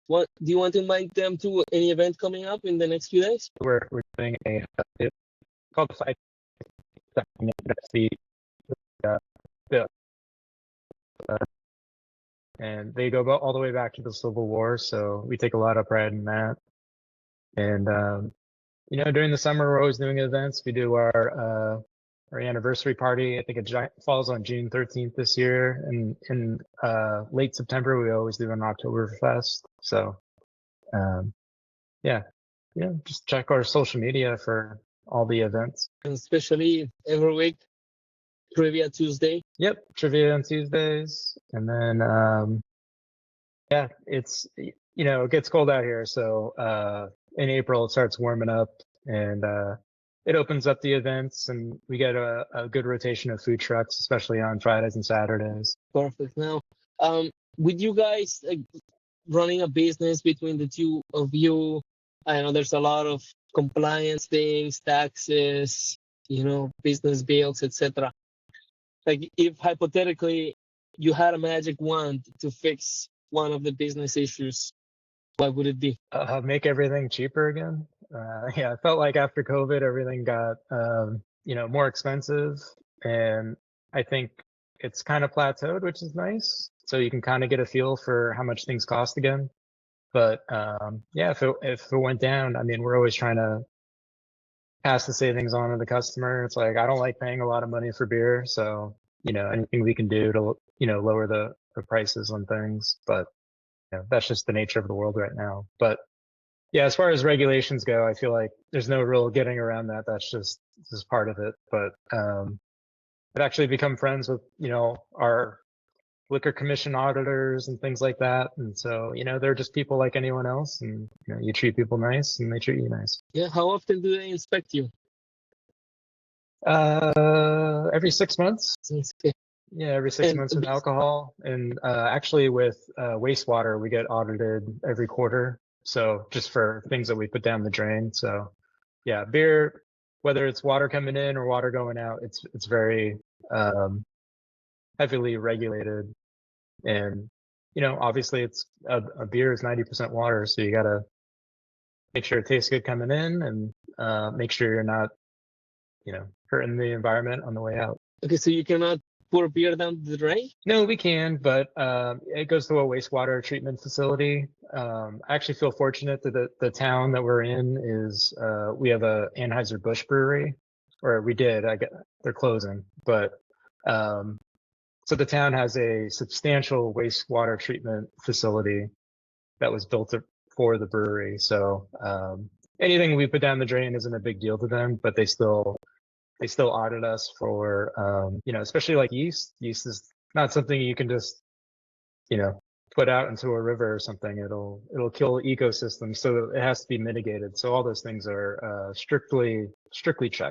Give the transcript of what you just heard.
What do you want to invite them to any event coming up in the next few days? We're doing it's called the Site the uh, the and they go all the way back to the Civil War, so we take a lot of pride in that. And during the summer, we're always doing events. We do our anniversary party. I think it falls on June 13th this year, and in late September we always do an Oktoberfest. So yeah, just check our social media for all the events. And especially every week, Trivia Tuesday. Yep, trivia on Tuesdays, and then it's it gets cold out here, so in April it starts warming up, and it opens up the events, and we get a good rotation of food trucks, especially on Fridays and Saturdays. Perfect. Now, with you guys running a business between the two of you, I know there's a lot of compliance things, taxes, business bills, etc. Like, if hypothetically you had a magic wand to fix one of the business issues, what would it be? Make everything cheaper again. I felt like after COVID, everything got more expensive, and I think it's kind of plateaued, which is nice. So you can kind of get a feel for how much things cost again. But if it went down, I mean, we're always trying to pass the savings on to the customer. It's like, I don't like paying a lot of money for beer, so anything we can do to lower the prices on things. But that's just the nature of the world right now. But yeah, as far as regulations go, I feel like there's no real getting around that. That's just part of it. But I've actually become friends with our liquor commission auditors and things like that, and so they're just people like anyone else, and you treat people nice and they treat you nice. Yeah. How often do they inspect you? Every 6 months. Okay. Yeah, every 6 months with alcohol, and actually with wastewater we get audited every quarter, so just for things that we put down the drain. So yeah, beer, whether it's water coming in or water going out, it's very heavily regulated. And obviously it's a beer is 90% water, so you gotta make sure it tastes good coming in, and make sure you're not hurting the environment on the way out. Okay, so you cannot pour beer down the drain? No, we can, but it goes to a wastewater treatment facility. I actually feel fortunate that the town that we're in is we have a Anheuser-Busch brewery, or we did. They're closing, but so the town has a substantial wastewater treatment facility that was built for the brewery. So anything we put down the drain isn't a big deal to them, but they still audit us for especially like yeast. Yeast is not something you can just put out into a river or something. It'll kill ecosystems, so it has to be mitigated. So all those things are strictly checked.